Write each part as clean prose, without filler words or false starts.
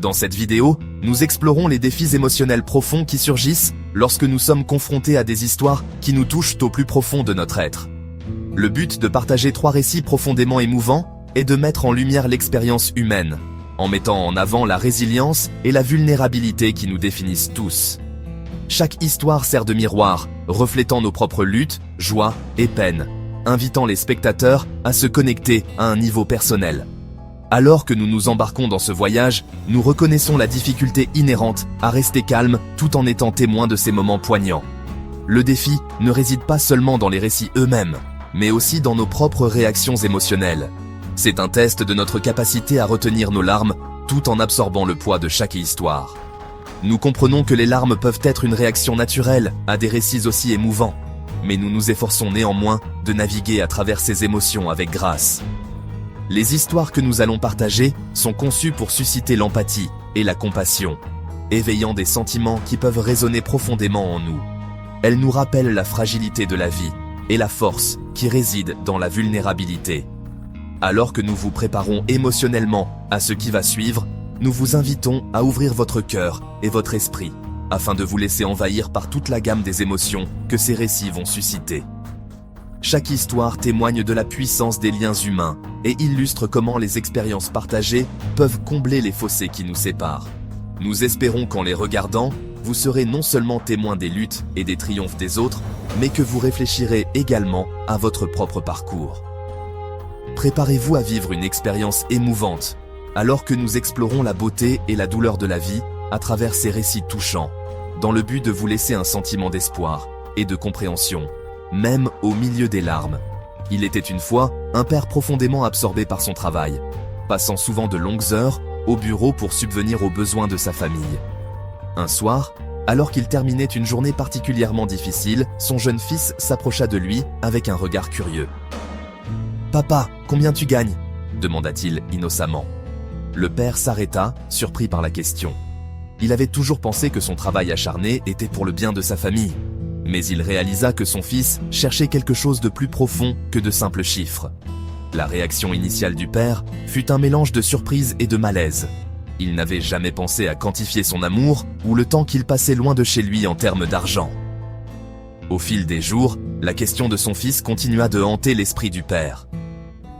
Dans cette vidéo, nous explorons les défis émotionnels profonds qui surgissent lorsque nous sommes confrontés à des histoires qui nous touchent au plus profond de notre être. Le but de partager 3 récits profondément émouvants est de mettre en lumière l'expérience humaine, en mettant en avant la résilience et la vulnérabilité qui nous définissent tous. Chaque histoire sert de miroir, reflétant nos propres luttes, joies et peines, invitant les spectateurs à se connecter à un niveau personnel. Alors que nous nous embarquons dans ce voyage, nous reconnaissons la difficulté inhérente à rester calme tout en étant témoin de ces moments poignants. Le défi ne réside pas seulement dans les récits eux-mêmes, mais aussi dans nos propres réactions émotionnelles. C'est un test de notre capacité à retenir nos larmes tout en absorbant le poids de chaque histoire. Nous comprenons que les larmes peuvent être une réaction naturelle à des récits aussi émouvants, mais nous nous efforçons néanmoins de naviguer à travers ces émotions avec grâce. Les histoires que nous allons partager sont conçues pour susciter l'empathie et la compassion, éveillant des sentiments qui peuvent résonner profondément en nous. Elles nous rappellent la fragilité de la vie et la force qui réside dans la vulnérabilité. Alors que nous vous préparons émotionnellement à ce qui va suivre, nous vous invitons à ouvrir votre cœur et votre esprit, afin de vous laisser envahir par toute la gamme des émotions que ces récits vont susciter. Chaque histoire témoigne de la puissance des liens humains et illustre comment les expériences partagées peuvent combler les fossés qui nous séparent. Nous espérons qu'en les regardant, vous serez non seulement témoins des luttes et des triomphes des autres, mais que vous réfléchirez également à votre propre parcours. Préparez-vous à vivre une expérience émouvante, alors que nous explorons la beauté et la douleur de la vie à travers ces récits touchants, dans le but de vous laisser un sentiment d'espoir et de compréhension, même au milieu des larmes. Il était une fois un père profondément absorbé par son travail, passant souvent de longues heures au bureau pour subvenir aux besoins de sa famille. Un soir, alors qu'il terminait une journée particulièrement difficile, son jeune fils s'approcha de lui avec un regard curieux. « Papa, combien tu gagnes ?» demanda-t-il innocemment. Le père s'arrêta, surpris par la question. Il avait toujours pensé que son travail acharné était pour le bien de sa famille. Mais il réalisa que son fils cherchait quelque chose de plus profond que de simples chiffres. La réaction initiale du père fut un mélange de surprise et de malaise. Il n'avait jamais pensé à quantifier son amour ou le temps qu'il passait loin de chez lui en termes d'argent. Au fil des jours, la question de son fils continua de hanter l'esprit du père.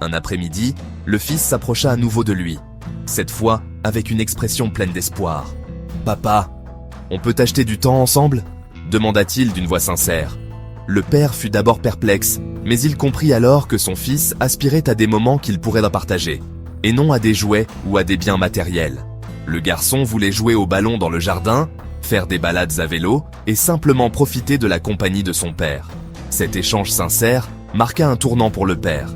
Un après-midi, le fils s'approcha à nouveau de lui, cette fois avec une expression pleine d'espoir. « Papa, on peut acheter du temps ensemble ?» demanda-t-il d'une voix sincère. Le père fut d'abord perplexe, mais il comprit alors que son fils aspirait à des moments qu'il pourrait partager, et non à des jouets ou à des biens matériels. Le garçon voulait jouer au ballon dans le jardin, faire des balades à vélo et simplement profiter de la compagnie de son père. Cet échange sincère marqua un tournant pour le père.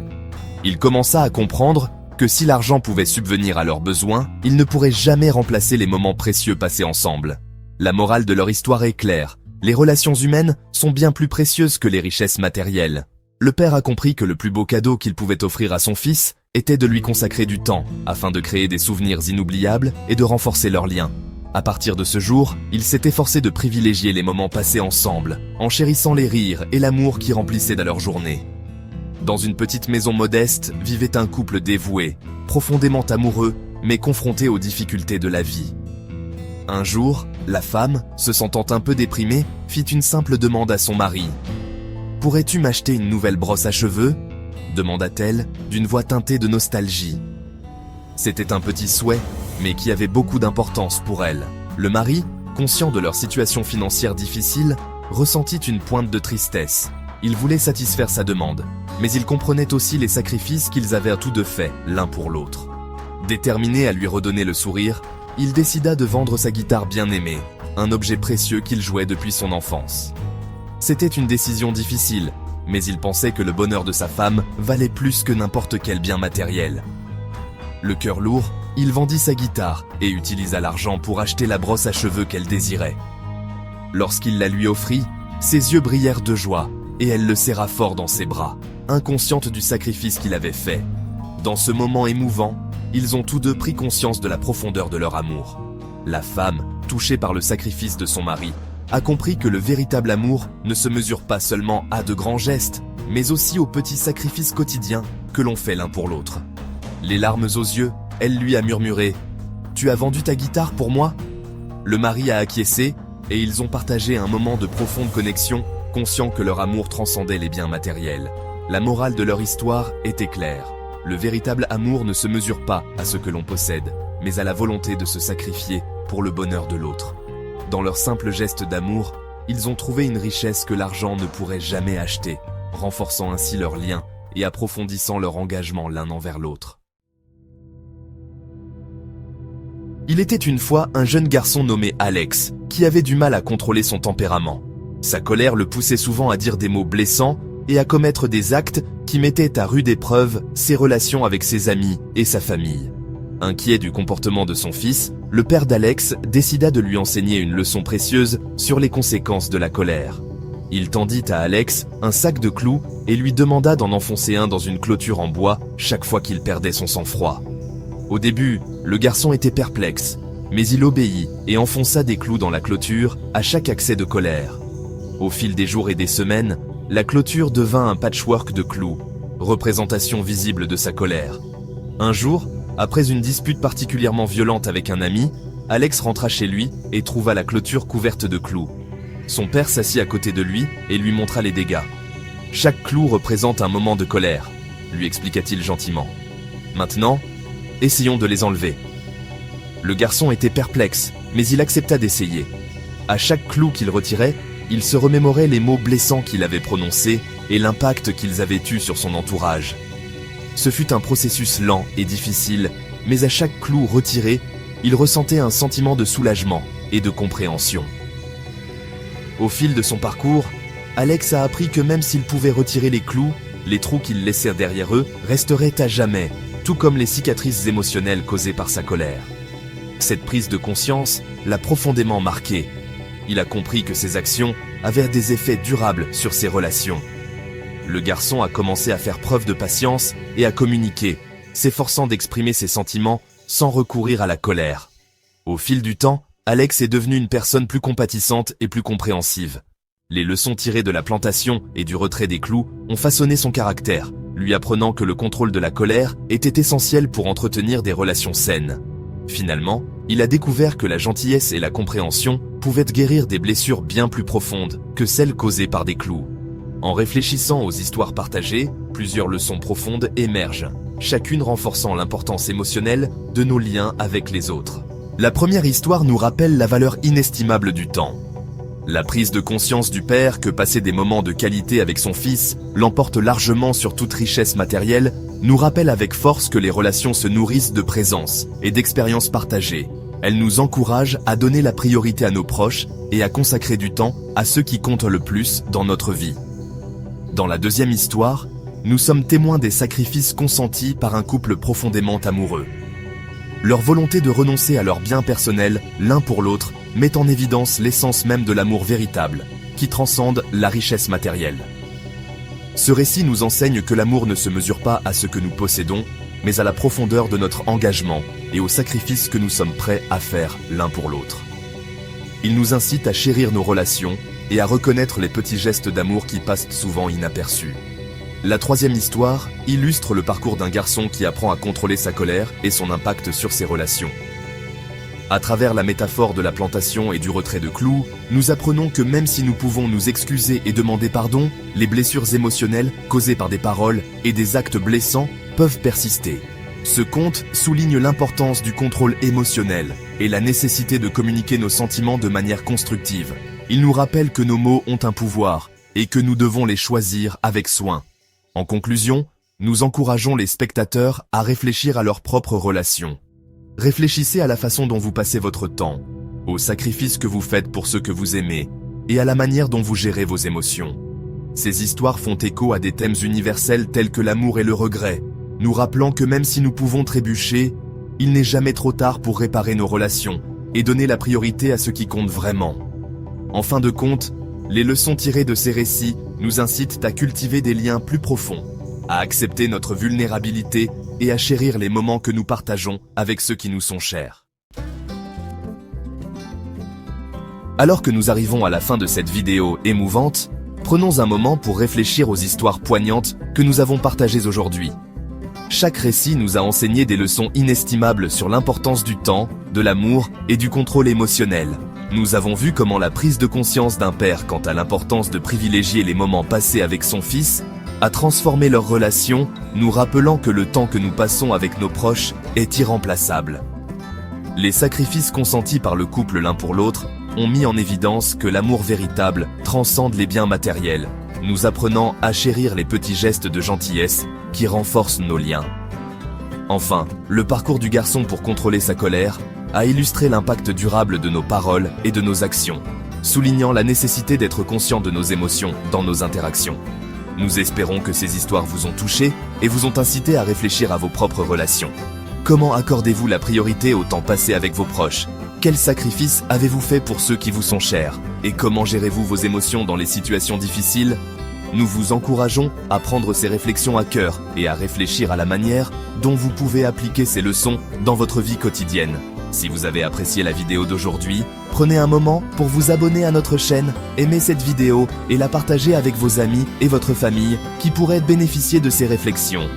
Il commença à comprendre que si l'argent pouvait subvenir à leurs besoins, il ne pourrait jamais remplacer les moments précieux passés ensemble. La morale de leur histoire est claire. Les relations humaines sont bien plus précieuses que les richesses matérielles. Le père a compris que le plus beau cadeau qu'il pouvait offrir à son fils était de lui consacrer du temps, afin de créer des souvenirs inoubliables et de renforcer leurs liens. À partir de ce jour, il s'est efforcé de privilégier les moments passés ensemble, en chérissant les rires et l'amour qui remplissaient de leur journée. Dans une petite maison modeste vivait un couple dévoué, profondément amoureux, mais confronté aux difficultés de la vie. Un jour, la femme, se sentant un peu déprimée, fit une simple demande à son mari. « Pourrais-tu m'acheter une nouvelle brosse à cheveux ?» demanda-t-elle, d'une voix teintée de nostalgie. C'était un petit souhait, mais qui avait beaucoup d'importance pour elle. Le mari, conscient de leur situation financière difficile, ressentit une pointe de tristesse. Il voulait satisfaire sa demande, mais il comprenait aussi les sacrifices qu'ils avaient à tous deux faits, l'un pour l'autre. Déterminé à lui redonner le sourire, il décida de vendre sa guitare bien-aimée, un objet précieux qu'il jouait depuis son enfance. C'était une décision difficile, mais il pensait que le bonheur de sa femme valait plus que n'importe quel bien matériel. Le cœur lourd, il vendit sa guitare et utilisa l'argent pour acheter la brosse à cheveux qu'elle désirait. Lorsqu'il la lui offrit, ses yeux brillèrent de joie et elle le serra fort dans ses bras, inconsciente du sacrifice qu'il avait fait. Dans ce moment émouvant, ils ont tous deux pris conscience de la profondeur de leur amour. La femme, touchée par le sacrifice de son mari, a compris que le véritable amour ne se mesure pas seulement à de grands gestes, mais aussi aux petits sacrifices quotidiens que l'on fait l'un pour l'autre. Les larmes aux yeux, elle lui a murmuré tu as vendu ta guitare pour moi ?» Le mari a acquiescé, et ils ont partagé un moment de profonde connexion, conscients que leur amour transcendait les biens matériels. La morale de leur histoire était claire. Le véritable amour ne se mesure pas à ce que l'on possède, mais à la volonté de se sacrifier pour le bonheur de l'autre. Dans leur simple geste d'amour, ils ont trouvé une richesse que l'argent ne pourrait jamais acheter, renforçant ainsi leurs liens et approfondissant leur engagement l'un envers l'autre. Il était une fois un jeune garçon nommé Alex, qui avait du mal à contrôler son tempérament. Sa colère le poussait souvent à dire des mots blessants et à commettre des actes qui mettaient à rude épreuve ses relations avec ses amis et sa famille. Inquiet du comportement de son fils, le père d'Alex décida de lui enseigner une leçon précieuse sur les conséquences de la colère. Il tendit à Alex un sac de clous et lui demanda d'en enfoncer un dans une clôture en bois chaque fois qu'il perdait son sang-froid. Au début, le garçon était perplexe, mais il obéit et enfonça des clous dans la clôture à chaque accès de colère. Au fil des jours et des semaines, la clôture devint un patchwork de clous, représentation visible de sa colère. Un jour, après une dispute particulièrement violente avec un ami, Alex rentra chez lui et trouva la clôture couverte de clous. Son père s'assit à côté de lui et lui montra les dégâts. « Chaque clou représente un moment de colère », lui expliqua-t-il gentiment. « Maintenant, essayons de les enlever. » Le garçon était perplexe, mais il accepta d'essayer. À chaque clou qu'il retirait, il se remémorait les mots blessants qu'il avait prononcés et l'impact qu'ils avaient eu sur son entourage. Ce fut un processus lent et difficile, mais à chaque clou retiré, il ressentait un sentiment de soulagement et de compréhension. Au fil de son parcours, Alex a appris que même s'il pouvait retirer les clous, les trous qu'ils laissèrent derrière eux resteraient à jamais, tout comme les cicatrices émotionnelles causées par sa colère. Cette prise de conscience l'a profondément marqué. Il a compris que ses actions avaient des effets durables sur ses relations. Le garçon a commencé à faire preuve de patience et à communiquer, s'efforçant d'exprimer ses sentiments sans recourir à la colère. Au fil du temps, Alex est devenu une personne plus compatissante et plus compréhensive. Les leçons tirées de la plantation et du retrait des clous ont façonné son caractère, lui apprenant que le contrôle de la colère était essentiel pour entretenir des relations saines. Finalement, il a découvert que la gentillesse et la compréhension pouvaient guérir des blessures bien plus profondes que celles causées par des clous. En réfléchissant aux histoires partagées, plusieurs leçons profondes émergent, chacune renforçant l'importance émotionnelle de nos liens avec les autres. La première histoire nous rappelle la valeur inestimable du temps. La prise de conscience du père que passer des moments de qualité avec son fils l'emporte largement sur toute richesse matérielle nous rappelle avec force que les relations se nourrissent de présence et d'expériences partagées. Elle nous encourage à donner la priorité à nos proches et à consacrer du temps à ceux qui comptent le plus dans notre vie. Dans la deuxième histoire, nous sommes témoins des sacrifices consentis par un couple profondément amoureux. Leur volonté de renoncer à leurs biens personnels l'un pour l'autre met en évidence l'essence même de l'amour véritable, qui transcende la richesse matérielle. Ce récit nous enseigne que l'amour ne se mesure pas à ce que nous possédons, mais à la profondeur de notre engagement et aux sacrifices que nous sommes prêts à faire l'un pour l'autre. Il nous incite à chérir nos relations et à reconnaître les petits gestes d'amour qui passent souvent inaperçus. La troisième histoire illustre le parcours d'un garçon qui apprend à contrôler sa colère et son impact sur ses relations. À travers la métaphore de la plantation et du retrait de clous, nous apprenons que même si nous pouvons nous excuser et demander pardon, les blessures émotionnelles causées par des paroles et des actes blessants peuvent persister. Ce conte souligne l'importance du contrôle émotionnel et la nécessité de communiquer nos sentiments de manière constructive. Il nous rappelle que nos mots ont un pouvoir et que nous devons les choisir avec soin. En conclusion, nous encourageons les spectateurs à réfléchir à leurs propres relations. Réfléchissez à la façon dont vous passez votre temps, aux sacrifices que vous faites pour ceux que vous aimez, et à la manière dont vous gérez vos émotions. Ces histoires font écho à des thèmes universels tels que l'amour et le regret, nous rappelant que même si nous pouvons trébucher, il n'est jamais trop tard pour réparer nos relations et donner la priorité à ce qui compte vraiment. En fin de compte, les leçons tirées de ces récits nous incitent à cultiver des liens plus profonds, à accepter notre vulnérabilité et à chérir les moments que nous partageons avec ceux qui nous sont chers. Alors que nous arrivons à la fin de cette vidéo émouvante, prenons un moment pour réfléchir aux histoires poignantes que nous avons partagées aujourd'hui. Chaque récit nous a enseigné des leçons inestimables sur l'importance du temps, de l'amour et du contrôle émotionnel. Nous avons vu comment la prise de conscience d'un père quant à l'importance de privilégier les moments passés avec son fils a transformé leur relation, nous rappelant que le temps que nous passons avec nos proches est irremplaçable. Les sacrifices consentis par le couple l'un pour l'autre ont mis en évidence que l'amour véritable transcende les biens matériels, nous apprenant à chérir les petits gestes de gentillesse qui renforcent nos liens. Enfin, le parcours du garçon pour contrôler sa colère a illustré l'impact durable de nos paroles et de nos actions, soulignant la nécessité d'être conscient de nos émotions dans nos interactions. Nous espérons que ces histoires vous ont touché et vous ont incité à réfléchir à vos propres relations. Comment accordez-vous la priorité au temps passé avec vos proches? Quels sacrifices avez-vous fait pour ceux qui vous sont chers? Et comment gérez-vous vos émotions dans les situations difficiles? Nous vous encourageons à prendre ces réflexions à cœur et à réfléchir à la manière dont vous pouvez appliquer ces leçons dans votre vie quotidienne. Si vous avez apprécié la vidéo d'aujourd'hui, prenez un moment pour vous abonner à notre chaîne, aimer cette vidéo et la partager avec vos amis et votre famille qui pourraient bénéficier de ces réflexions.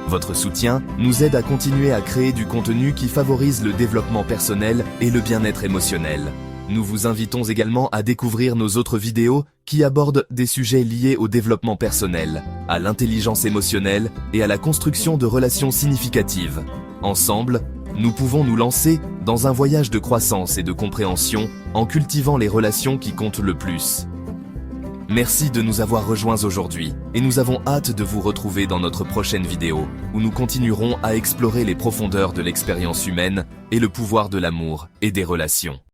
Votre soutien nous aide à continuer à créer du contenu qui favorise le développement personnel et le bien-être émotionnel. Nous vous invitons également à découvrir nos autres vidéos qui abordent des sujets liés au développement personnel, à l'intelligence émotionnelle et à la construction de relations significatives. Ensemble, nous pouvons nous lancer dans un voyage de croissance et de compréhension en cultivant les relations qui comptent le plus. Merci de nous avoir rejoints aujourd'hui et nous avons hâte de vous retrouver dans notre prochaine vidéo où nous continuerons à explorer les profondeurs de l'expérience humaine et le pouvoir de l'amour et des relations.